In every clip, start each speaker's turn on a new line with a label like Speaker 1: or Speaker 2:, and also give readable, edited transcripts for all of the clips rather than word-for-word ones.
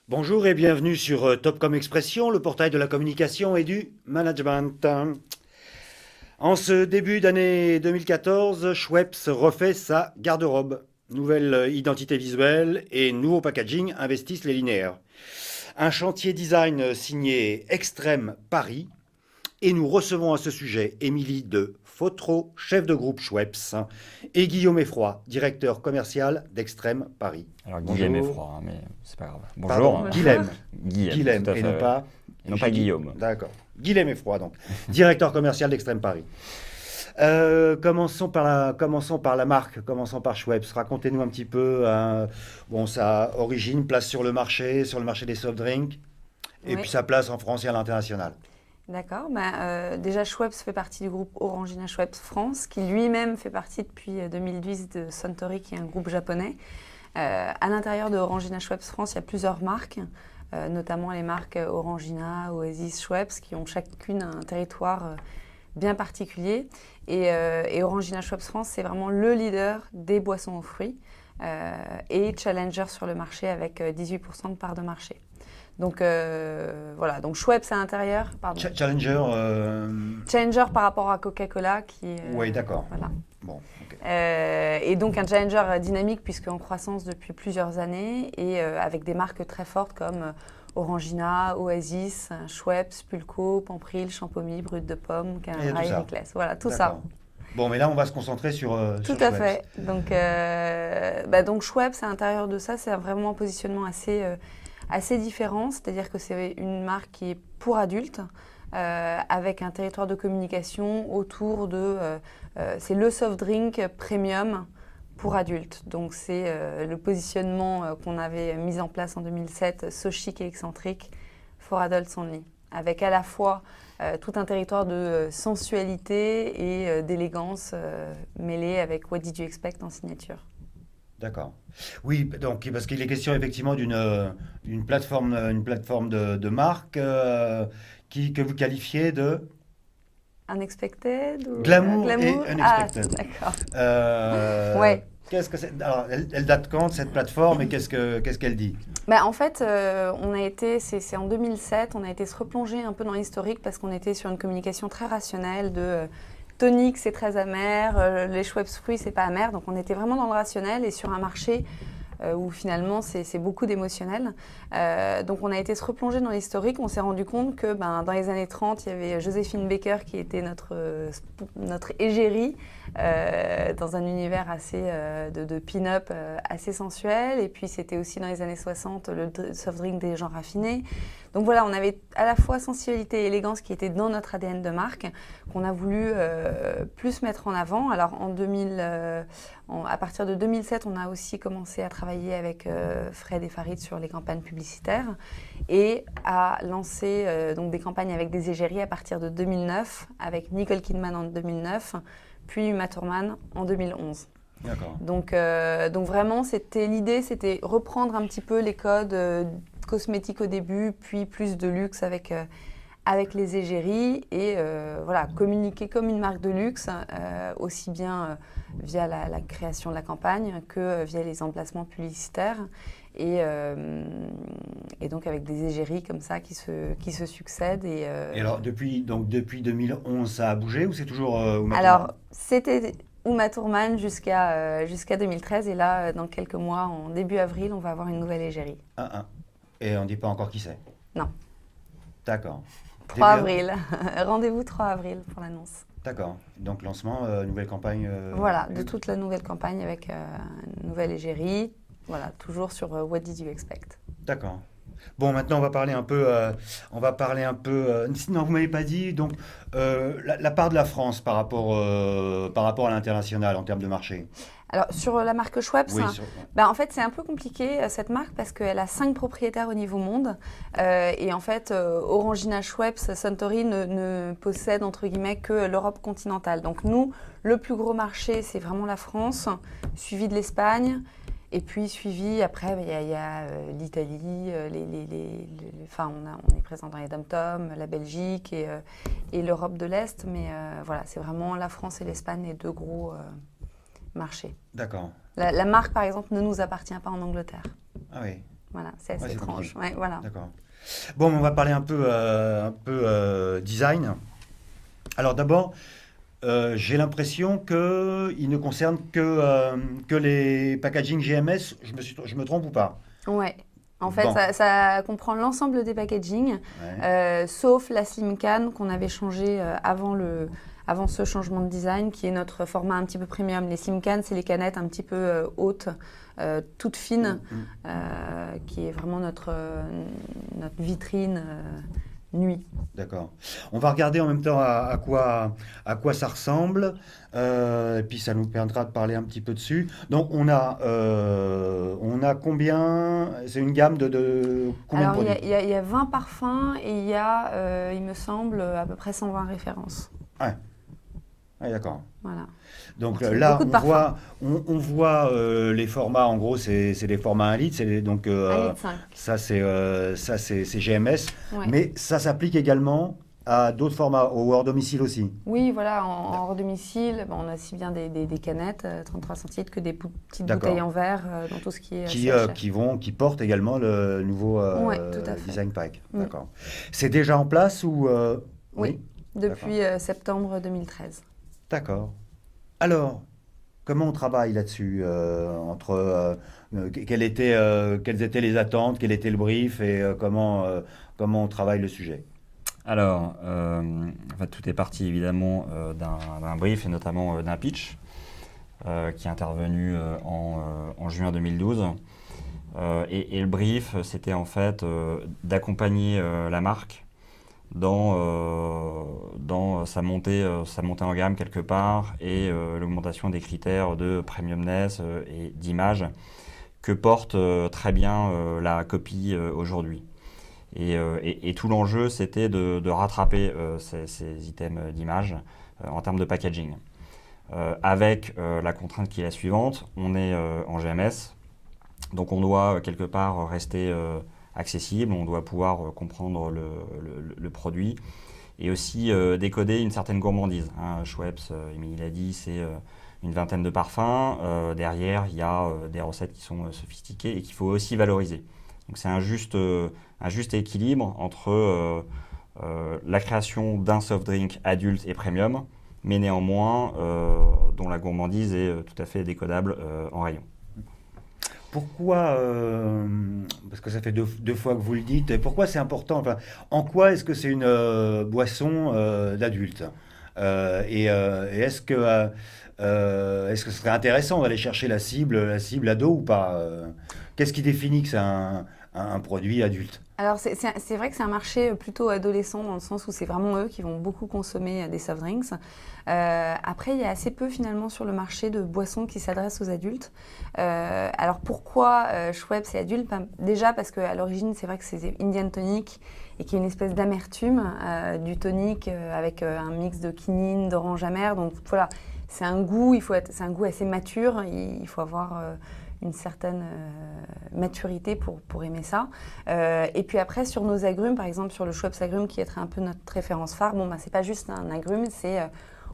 Speaker 1: Bonjour et bienvenue sur Topcom Expression, le portail de la communication et du management. En ce début d'année 2014, Schweppes refait sa garde-robe. Nouvelle identité visuelle et nouveau packaging investissent les linéaires. Un chantier design signé Extrême Paris. Et nous recevons à ce sujet Émilie de Fotreau, chef de groupe Schweppes, et Guillaume Effroy, directeur commercial d'Extrême Paris.
Speaker 2: Alors Guillaume est
Speaker 1: Bonjour.
Speaker 2: froid, hein, mais c'est pas grave.
Speaker 1: Pardon,
Speaker 2: Bonjour.
Speaker 1: Guilhem.
Speaker 2: Guillaume, tout à
Speaker 1: Et
Speaker 2: fait.
Speaker 1: non pas,
Speaker 2: Et non pas Guillaume.
Speaker 1: D'accord. Guilhem Effroy, donc, directeur commercial d'Extrême Paris. Commençons par la marque, commençons par Schweppes. Racontez-nous un petit peu sa origine, place sur le marché des soft drinks, et puis
Speaker 3: Oui,
Speaker 1: sa place en France et à l'international.
Speaker 3: d'accord. Déjà, Schweppes fait partie du groupe Orangina Schweppes France, qui lui-même fait partie depuis 2010 de Suntory, qui est un groupe japonais. À l'intérieur de Orangina Schweppes France, il y a plusieurs marques, notamment les marques Orangina, Oasis, Schweppes, qui ont chacune un territoire bien particulier. Et Orangina Schweppes France, c'est vraiment le leader des boissons aux fruits et challenger sur le marché avec 18% de part de marché. Donc voilà, donc Schweppes à l'intérieur, pardon.
Speaker 1: Challenger,
Speaker 3: Challenger par rapport à Coca-Cola qui
Speaker 1: oui, d'accord.
Speaker 3: voilà.
Speaker 1: Bon, ok.
Speaker 3: Et donc un challenger dynamique puisque en croissance depuis plusieurs années et avec des marques très fortes comme Orangina, Oasis, Schweppes, Pulco, Pampril, Champomy, Brut de Pomme,
Speaker 1: Il y a tout
Speaker 3: Canaraï,
Speaker 1: ça.
Speaker 3: Riclès. Voilà, tout ça.
Speaker 1: D'accord. Bon, mais là, on va se concentrer sur
Speaker 3: Tout
Speaker 1: sur
Speaker 3: à
Speaker 1: Schweppes.
Speaker 3: fait. Donc Schweppes, à l'intérieur de ça, c'est vraiment un positionnement assez différent. C'est-à-dire que c'est une marque qui est pour adultes, avec un territoire de communication autour de... c'est le soft drink premium pour adultes. Donc c'est le positionnement qu'on avait mis en place en 2007, so chic et excentrique, for adults only. Avec à la fois tout un territoire de sensualité et d'élégance mêlée avec What Did You Expect en signature.
Speaker 1: D'accord. Oui, donc parce qu'il est question effectivement d'une plateforme de marque que vous qualifiez de
Speaker 3: Unexpected ou
Speaker 1: glamour et
Speaker 3: glamour? Ah,
Speaker 1: unexpected.
Speaker 3: d'accord.
Speaker 1: Euh,
Speaker 3: Ouais.
Speaker 1: qu'est-ce que c'est? Alors, elle date quand cette plateforme et qu'est-ce qu'elle dit?
Speaker 3: En fait, c'est en 2007, on a été se replonger un peu dans l'historique parce qu'on était sur une communication très rationnelle de tonique, c'est très amer, les Schweppes fruits, c'est pas amer. Donc on était vraiment dans le rationnel et sur un marché où finalement c'est beaucoup d'émotionnel. Donc on a été se replonger dans l'historique, on s'est rendu compte que dans les années 30, il y avait Joséphine Baker qui était notre égérie dans un univers assez de pin-up assez sensuel. Et puis c'était aussi dans les années 60 le soft drink des gens raffinés. Donc voilà, on avait à la fois sensualité et élégance qui étaient dans notre ADN de marque, qu'on a voulu plus mettre en avant. Alors à partir de 2007, on a aussi commencé à travailler avec Fred et Farid sur les campagnes publicitaires et à lancer donc des campagnes avec des égéries à partir de 2009, avec Nicole Kidman en 2009, puis Uma Thurman en 2011.
Speaker 1: D'accord.
Speaker 3: Donc vraiment, l'idée, c'était reprendre un petit peu les codes cosmétiques au début, puis plus de luxe avec les égéries et voilà, communiquer comme une marque de luxe, aussi bien via la création de la campagne que via les emplacements publicitaires. Et donc avec des égéries comme ça qui se succèdent.
Speaker 1: Et alors depuis 2011, ça a bougé ou c'est toujours Uma Thurman?
Speaker 3: Alors, c'était Uma Thurman jusqu'à 2013. Et là, dans quelques mois, en début avril, on va avoir une nouvelle égérie.
Speaker 1: Et on ne dit pas encore qui c'est.
Speaker 3: Non,
Speaker 1: D'accord.
Speaker 3: 3
Speaker 1: Début-
Speaker 3: avril. Rendez-vous 3 avril pour l'annonce.
Speaker 1: D'accord. Donc lancement, nouvelle campagne.
Speaker 3: Voilà, de toute la nouvelle campagne avec une nouvelle égérie. Voilà, toujours sur What Did You Expect.
Speaker 1: D'accord. Bon, maintenant on va parler un peu. Non, vous m'avez pas dit donc la part de la France par rapport à l'international en termes de marché.
Speaker 3: Alors, sur la marque Schweppes,
Speaker 1: Oui.
Speaker 3: en fait, c'est un peu compliqué, cette marque, parce qu'elle a 5 propriétaires au niveau monde. Et en fait, Orangina Schweppes, Suntory ne possède, entre guillemets, que l'Europe continentale. Donc nous, le plus gros marché, c'est vraiment la France, suivi de l'Espagne. Et puis suivi, après, il y a l'Italie, enfin, on est présent dans les DOM-TOM, la Belgique et l'Europe de l'Est. Mais voilà, c'est vraiment la France et l'Espagne, les deux gros marchés.
Speaker 1: D'accord.
Speaker 3: La marque, par exemple, ne nous appartient pas en Angleterre.
Speaker 1: Ah oui.
Speaker 3: Voilà, c'est assez
Speaker 1: Ouais, c'est
Speaker 3: étrange.
Speaker 1: compliqué.
Speaker 3: Ouais, voilà.
Speaker 1: D'accord. Bon, on va parler un peu, design. Alors d'abord, j'ai l'impression qu'il ne concerne que les packaging GMS. Je me trompe ou pas?
Speaker 3: Ouais. En fait,
Speaker 1: Bon.
Speaker 3: ça comprend l'ensemble des packaging,
Speaker 1: Ouais.
Speaker 3: sauf la Slim Can qu'on avait changé avant ce changement de design, qui est notre format un petit peu premium. Les Slim Can, c'est les canettes un petit peu hautes, toutes fines, qui est vraiment notre vitrine nuit.
Speaker 1: D'accord. On va regarder en même temps à quoi ça ressemble, et puis ça nous permettra de parler un petit peu dessus. Donc on a combien? C'est une gamme de combien de
Speaker 3: Alors,
Speaker 1: produits?
Speaker 3: il y a 20 parfums et il y a, il me semble, à peu près 120 références.
Speaker 1: Ouais, ouais, d'accord.
Speaker 3: Voilà.
Speaker 1: Donc
Speaker 3: Donc, c'est
Speaker 1: là,
Speaker 3: beaucoup de parfums.
Speaker 1: on voit les formats. En gros, c'est des formats 1 litre. Donc
Speaker 3: 1,5 litre.
Speaker 1: ça c'est GMS,
Speaker 3: Ouais.
Speaker 1: mais ça s'applique également à d'autres formats, au hors domicile aussi.
Speaker 3: Oui, voilà, en hors domicile, on a aussi bien des canettes 33 centilitres que des petites
Speaker 1: D'accord.
Speaker 3: bouteilles en verre dans tout ce qui est CHR.
Speaker 1: Qui portent également le nouveau
Speaker 3: Ouais, tout à fait.
Speaker 1: design pack.
Speaker 3: Mm.
Speaker 1: D'accord. C'est déjà en place ou
Speaker 3: Oui, depuis septembre 2013.
Speaker 1: D'accord. Alors, comment on travaille là-dessus quelles étaient les attentes, quel était le brief et comment on travaille le sujet?
Speaker 2: Alors, en fait, tout est parti évidemment d'un brief et notamment d'un pitch qui est intervenu en juin 2012. Et le brief, c'était en fait d'accompagner la marque dans sa montée en gamme quelque part et l'augmentation des critères de premiumness et d'image que porte très bien la copie aujourd'hui. Et tout l'enjeu, c'était de rattraper ces items d'image en termes de packaging. Avec la contrainte qui est la suivante, on est en GMS, donc on doit quelque part rester accessible, on doit pouvoir comprendre le produit et aussi décoder une certaine gourmandise. Schweppes, Émilie l'a dit, c'est une vingtaine de parfums. Derrière, il y a des recettes qui sont sophistiquées et qu'il faut aussi valoriser. Donc c'est un juste équilibre entre la création d'un soft drink adulte et premium, mais néanmoins dont la gourmandise est tout à fait décodable en rayon.
Speaker 1: Pourquoi, parce que ça fait deux fois que vous le dites, et pourquoi c'est important, enfin, en quoi est-ce que c'est une boisson d'adulte? Et est-ce que ce serait intéressant d'aller chercher la cible ado ou pas? Qu'est-ce qui définit que c'est un produit adulte?
Speaker 3: Alors, c'est vrai que c'est un marché plutôt adolescent dans le sens où c'est vraiment eux qui vont beaucoup consommer des soft drinks. Après, il y a assez peu finalement sur le marché de boissons qui s'adressent aux adultes. Alors, pourquoi Schweppes c'est adulte? Déjà parce qu'à l'origine, c'est vrai que c'est Indian Tonic et qu'il y a une espèce d'amertume du tonic avec un mix de quinine, d'orange amère. Donc voilà, c'est un goût, c'est un goût assez mature. Il faut avoir une certaine maturité pour aimer ça. Et puis après, sur nos agrumes, par exemple sur le Schweppes agrumes qui est un peu notre référence phare, c'est pas juste un agrume, c'est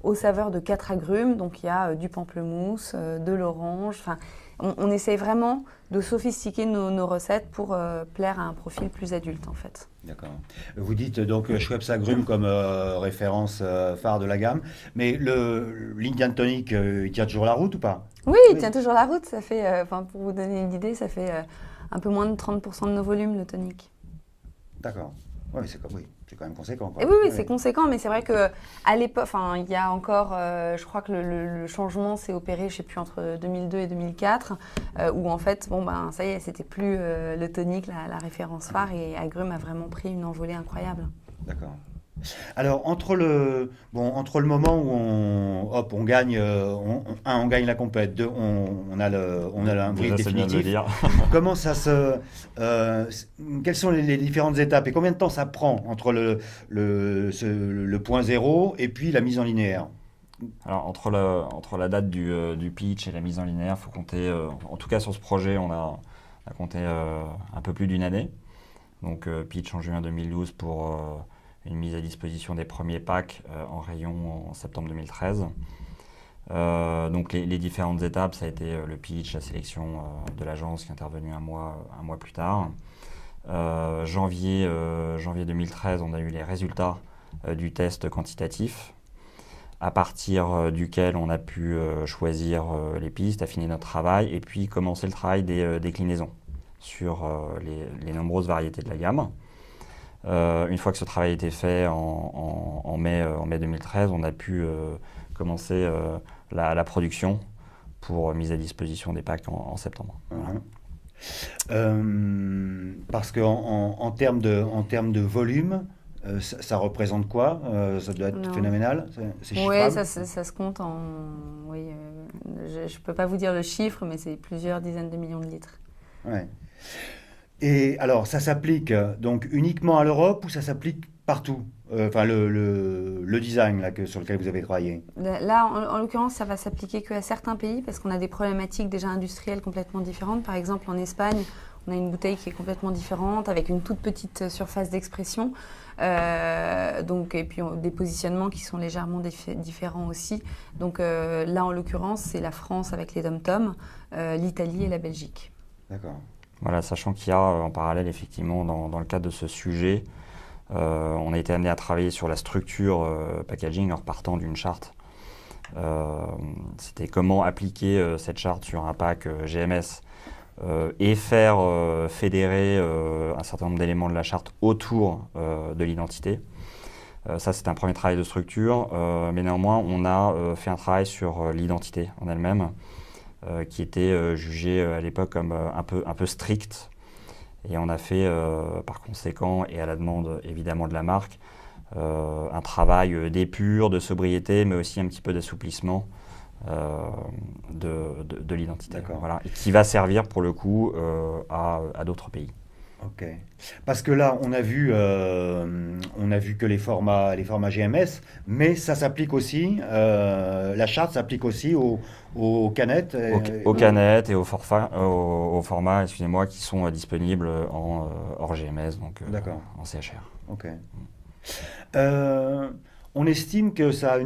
Speaker 3: aux saveurs de 4 agrumes. Donc il y a du pamplemousse, de l'orange. Enfin, on essaye vraiment de sophistiquer nos recettes pour plaire à un profil plus adulte en fait.
Speaker 1: D'accord. Vous dites donc Schweppes agrumes comme référence phare de la gamme, mais l'Indian Tonic, il tient toujours la route ou pas?
Speaker 3: Oui, il tient toujours la route. Ça fait, pour vous donner une idée, ça fait un peu moins de 30% de nos volumes, le tonic.
Speaker 1: D'accord. Ouais, mais c'est quand même conséquent, quoi.
Speaker 3: Et oui, c'est conséquent, mais c'est vrai qu'à l'époque, il y a encore, je crois que le changement s'est opéré, je ne sais plus, entre 2002 et 2004, où en fait, ça y est, c'était plus le tonic, la référence phare, et agrumes a vraiment pris une envolée incroyable.
Speaker 1: D'accord. Alors, entre le moment où on gagne, on gagne la compète, deux, on a un brief
Speaker 2: Déjà, c'est bien de le
Speaker 1: définitif.
Speaker 2: dire.
Speaker 1: Comment quelles sont les différentes étapes et combien de temps ça prend entre le point zéro et puis la mise en linéaire?
Speaker 2: Alors, entre la date du pitch et la mise en linéaire, il faut compter, en tout cas sur ce projet, on a compté un peu plus d'une année. Donc, pitch en juin 2012 pour une mise à disposition des premiers packs en rayon en septembre 2013. Donc les différentes étapes, ça a été le pitch, la sélection de l'agence qui est intervenue un mois plus tard. Janvier 2013, on a eu les résultats du test quantitatif, à partir duquel on a pu choisir les pistes, affiner notre travail et puis commencer le travail des déclinaisons sur les nombreuses variétés de la gamme. Une fois que ce travail a été fait en mai 2013, on a pu commencer la production pour mise à disposition des packs en septembre.
Speaker 1: Parce qu'en termes de volume, ça représente quoi? Ça doit être phénoménal? C'est
Speaker 3: chiffrable? Oui, ça se compte en... Oui, je ne peux pas vous dire le chiffre, mais c'est plusieurs dizaines de millions de litres.
Speaker 1: Ouais. Et alors, ça s'applique donc uniquement à l'Europe ou ça s'applique partout? Enfin, le design là, sur lequel vous avez travaillé.
Speaker 3: Là, en l'occurrence, ça va s'appliquer qu'à certains pays parce qu'on a des problématiques déjà industrielles complètement différentes. Par exemple, en Espagne, on a une bouteille qui est complètement différente avec une toute petite surface d'expression. Et puis des positionnements qui sont légèrement différents aussi. Donc là, en l'occurrence, c'est la France avec les dom-toms, l'Italie et la Belgique.
Speaker 1: D'accord.
Speaker 2: Voilà, sachant qu'il y a en parallèle, effectivement, dans le cadre de ce sujet, on a été amené à travailler sur la structure packaging en repartant d'une charte. C'était comment appliquer cette charte sur un pack GMS et faire fédérer un certain nombre d'éléments de la charte autour de l'identité. Ça, c'est un premier travail de structure, mais néanmoins, on a fait un travail sur l'identité en elle-même, qui était jugée à l'époque comme un peu stricte. Et on a fait, par conséquent, et à la demande évidemment de la marque, un travail d'épure, de sobriété, mais aussi un petit peu d'assouplissement de l'identité. Voilà, et qui va servir pour le coup à d'autres pays.
Speaker 1: Ok. Parce que là, on a vu que les formats GMS, mais ça s'applique aussi, la charte s'applique aussi aux canettes.
Speaker 2: Aux canettes et aux formats, excusez-moi, qui sont disponibles hors GMS, donc en CHR.
Speaker 1: Ok. On estime que ça a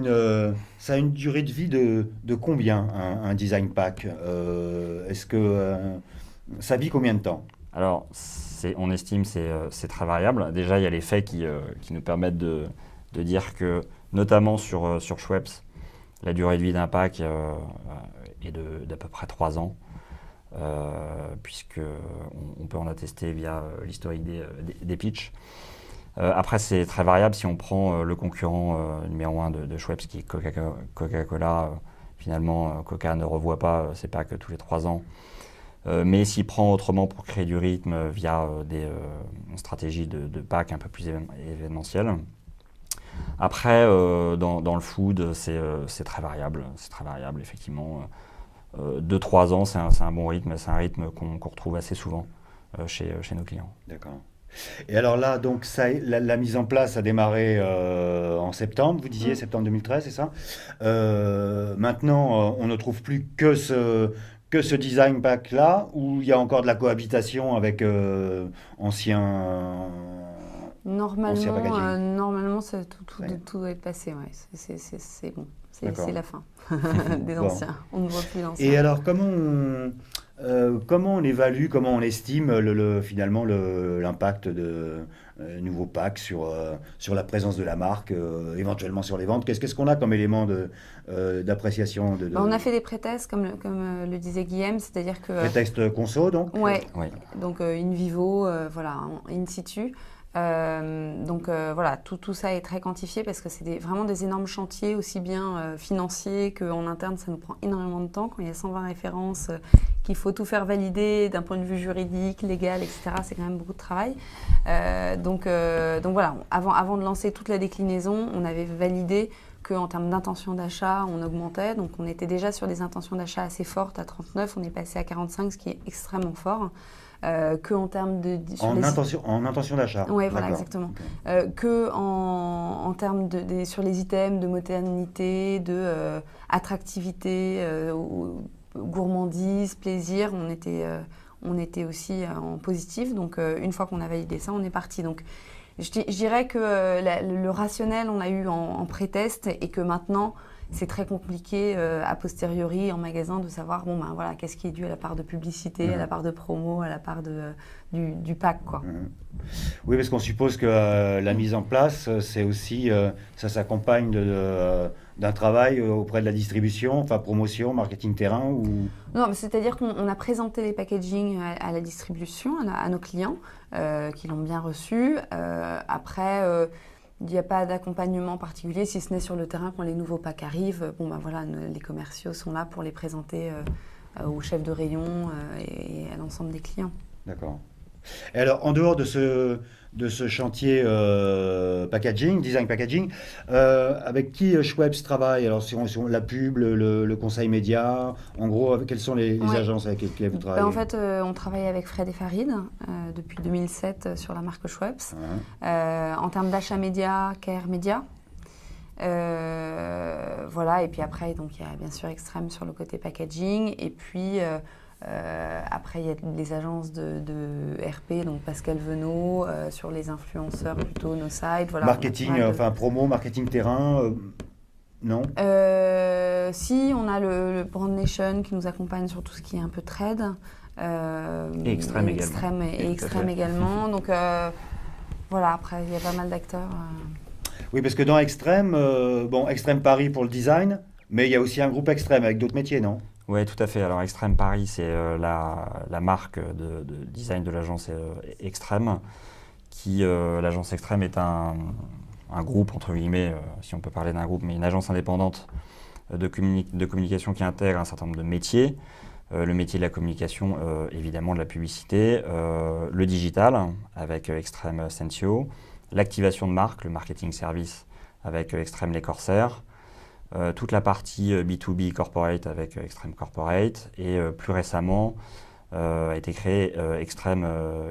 Speaker 1: une durée de vie de combien, un design pack? Est-ce que ça vit combien de temps?
Speaker 2: Alors, on estime que c'est très variable. Déjà, il y a les faits qui nous permettent de dire que, notamment sur Schweppes, la durée de vie d'un pack est d'à peu près 3 ans, puisqu'on peut en attester via l'historique des pitchs. Après, c'est très variable. Si on prend le concurrent numéro 1 de Schweppes, qui est Coca-Cola, finalement, Coca ne revoit pas ses packs tous les 3 ans. Mais s'il prend autrement pour créer du rythme via une stratégie de pack un peu plus événementielle. Après, dans le food, c'est très variable. C'est très variable, effectivement. 2-3 ans, c'est un bon rythme. C'est un rythme qu'on retrouve assez souvent chez nos clients.
Speaker 1: D'accord. Et alors là, donc la mise en place a démarré en septembre, vous disiez septembre 2013, c'est ça? Maintenant, on ne trouve plus que ce design pack-là, où il y a encore de la cohabitation avec ancien packaging?
Speaker 3: Normalement tout doit être passé, ouais. C'est bon, c'est la fin des anciens. On ne voit plus d'anciens.
Speaker 1: Et alors, comment on évalue, comment on estime finalement l'impact de nouveaux packs sur la présence de la marque, éventuellement sur les ventes? Qu'est-ce qu'on a comme élément d'appréciation
Speaker 3: On a fait des pré-tests, comme le disait Guillaume, c'est-à-dire que...
Speaker 1: Pré-tests conso, donc?
Speaker 3: Oui. Donc in vivo, voilà, in situ. Voilà, tout ça est très quantifié parce que c'est vraiment des énormes chantiers, aussi bien financiers qu'en interne. Ça nous prend énormément de temps. Quand il y a 120 références, qu'il faut tout faire valider d'un point de vue juridique, légal, etc., c'est quand même beaucoup de travail. Donc voilà, avant de lancer toute la déclinaison, on avait validé qu'en termes d'intention d'achat, on augmentait. Donc on était déjà sur des intentions d'achat assez fortes. À 39, on est passé à 45, ce qui est extrêmement fort. En termes
Speaker 1: en intention d'achat.
Speaker 3: Oui, voilà, exactement. Okay. En termes sur les items de modernité, de attractivité, gourmandise, plaisir, on était aussi en positif. Donc une fois qu'on a validé ça, on est parti. Donc je dirais que le rationnel, on l'a eu en pré-test et que maintenant, c'est très compliqué a posteriori en magasin de savoir voilà, qu'est-ce qui est dû à la part de publicité, à la part de promo, à la part du pack, quoi.
Speaker 1: Oui, parce qu'on suppose que la mise en place, c'est aussi, ça s'accompagne d'un travail auprès de la distribution, enfin promotion, marketing terrain ou...
Speaker 3: Non, mais c'est-à-dire qu'on a présenté les packaging à la distribution, à nos clients, qui l'ont bien reçu. Après, il n'y a pas d'accompagnement particulier, si ce n'est sur le terrain quand les nouveaux packs arrivent. Voilà, les commerciaux sont là pour les présenter aux chefs de rayon et à l'ensemble des clients.
Speaker 1: D'accord. Et alors, en dehors de ce chantier packaging, design packaging, avec qui Schweppes travaille? Alors, si la pub, le conseil média, en gros, quelles sont les agences avec lesquelles vous travaillez?
Speaker 3: En fait, on travaille avec Fred et Farid depuis 2007 sur la marque Schweppes. En termes d'achat média, Care Média. Voilà, et puis après, donc, il y a bien sûr Extrême sur le côté packaging, et puis... après, il y a les agences de RP, donc Pascal Venot, sur les influenceurs plutôt, nos sites. Voilà,
Speaker 1: marketing, enfin promo, marketing terrain, non?
Speaker 3: Si, on a le Brand Nation qui nous accompagne sur tout ce qui est un peu trade.
Speaker 2: Et Extrême également.
Speaker 3: Extrême également. Donc voilà, après, il y a pas mal d'acteurs.
Speaker 1: Oui, parce que dans Extrême, Extrême Paris pour le design, mais il y a aussi un groupe Extrême avec d'autres métiers, non?
Speaker 2: Oui, tout à fait. Alors, Extrême Paris, c'est la marque de design de l'agence Extrême. L'agence Extrême est un groupe, entre guillemets, si on peut parler d'un groupe, mais une agence indépendante de communication qui intègre un certain nombre de métiers. Le métier de la communication, évidemment de la publicité, le digital avec Extrême Sensio, l'activation de marque, le marketing service avec Extrême Les Corsaires, toute la partie B2B corporate avec Extrême Corporate, et plus récemment a été créé Extrême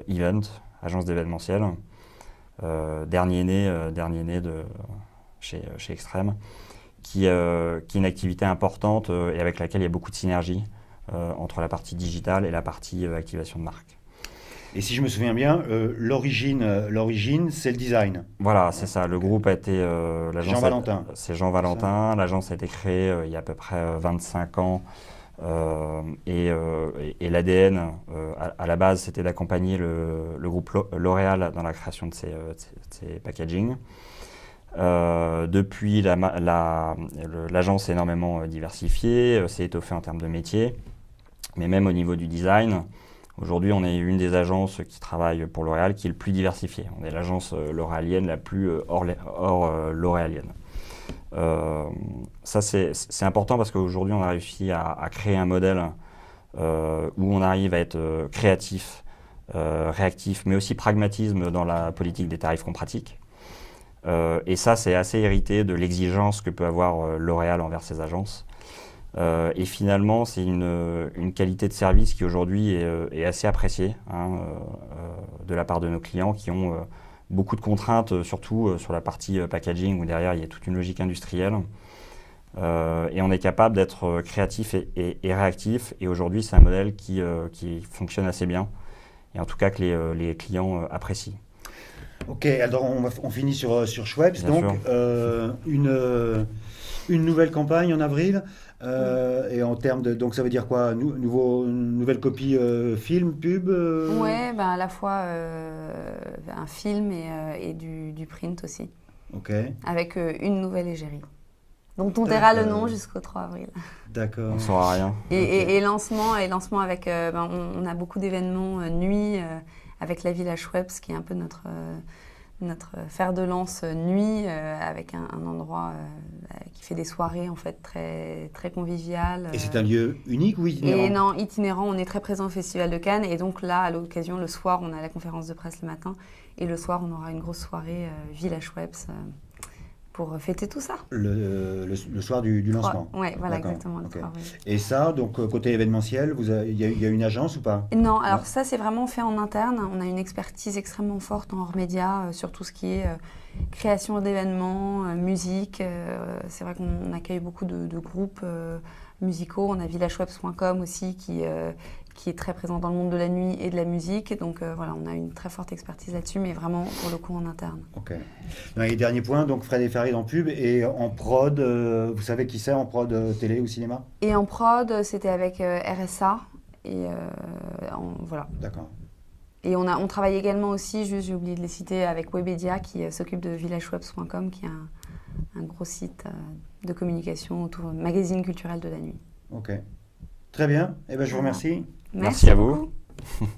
Speaker 2: Event, agence d'événementiel, dernier né chez Extrême, qui est une activité importante et avec laquelle il y a beaucoup de synergie entre la partie digitale et la partie activation de marque.
Speaker 1: Et si je me souviens bien, l'origine, c'est le design.
Speaker 2: Voilà, c'est ça. Le groupe a été...
Speaker 1: Jean Valentin.
Speaker 2: C'est Jean Valentin. L'agence a été créée il y a à peu près 25 ans. Et l'ADN, à la base, c'était d'accompagner le groupe L'Oréal dans la création de ses packaging. Depuis, l'agence est énormément diversifiée, s'est étoffée en termes de métiers. Mais même au niveau du design, aujourd'hui, on est une des agences qui travaille pour L'Oréal qui est le plus diversifiée. On est l'agence l'oréalienne la plus hors l'oréalienne. Ça, c'est important parce qu'aujourd'hui, on a réussi à créer un modèle où on arrive à être créatif, réactif, mais aussi pragmatisme dans la politique des tarifs qu'on pratique. Et ça, c'est assez hérité de l'exigence que peut avoir L'Oréal envers ses agences. Et finalement, c'est une qualité de service qui aujourd'hui est assez appréciée de la part de nos clients qui ont beaucoup de contraintes, surtout sur la partie packaging où derrière il y a toute une logique industrielle. Et on est capable d'être créatif et réactif. Et aujourd'hui, c'est un modèle qui fonctionne assez bien et en tout cas que les clients apprécient.
Speaker 1: Ok, alors on finit sur Schweppes.
Speaker 2: Bien
Speaker 1: donc une nouvelle campagne en avril. Et en termes de... Donc ça veut dire quoi? Nouvelle copie film, pub
Speaker 3: Ouais, à la fois un film et du print aussi.
Speaker 1: Ok.
Speaker 3: Avec une nouvelle égérie. Donc on verra le nom jusqu'au 3 avril.
Speaker 1: D'accord.
Speaker 2: On ne saura rien.
Speaker 3: Et lancement avec... on a beaucoup d'événements nuit avec la Villa Schweppes, qui est un peu notre fer de lance nuit, avec un endroit qui fait des soirées en fait très, très conviviales.
Speaker 1: Et c'est un lieu unique ou itinérant?
Speaker 3: Et non, itinérant. On est très présent au Festival de Cannes. Et donc là, à l'occasion, le soir, on a la conférence de presse le matin. Et le soir, on aura une grosse soirée Villa Schweppes pour fêter tout ça.
Speaker 1: Le soir du lancement?
Speaker 3: Oui, voilà,
Speaker 1: D'accord.
Speaker 3: exactement. Le
Speaker 1: Okay.
Speaker 3: 3 avril.
Speaker 1: Et ça, donc côté événementiel, il y a une agence ou pas?
Speaker 3: Non, alors ça, c'est vraiment fait en interne. On a une expertise extrêmement forte en hors média sur tout ce qui est création d'événements, musique. C'est vrai qu'on accueille beaucoup de groupes musicaux. On a villaschweppes.com aussi qui qui est très présent dans le monde de la nuit et de la musique. Donc voilà, on a une très forte expertise là-dessus, mais vraiment pour le coup en interne.
Speaker 1: Ok. Et dernier point, donc Fred et Farid en pub et en prod, vous savez qui c'est en prod télé ou cinéma?
Speaker 3: Et en prod, c'était avec RSA. Et voilà.
Speaker 1: D'accord.
Speaker 3: Et on travaille également aussi, juste j'ai oublié de les citer, avec Webedia qui s'occupe de villagewebs.com, qui est un gros site de communication autour magazine culturel de la nuit.
Speaker 1: Ok. Très bien. Eh ben, je vous remercie.
Speaker 2: Merci à vous.
Speaker 3: beaucoup.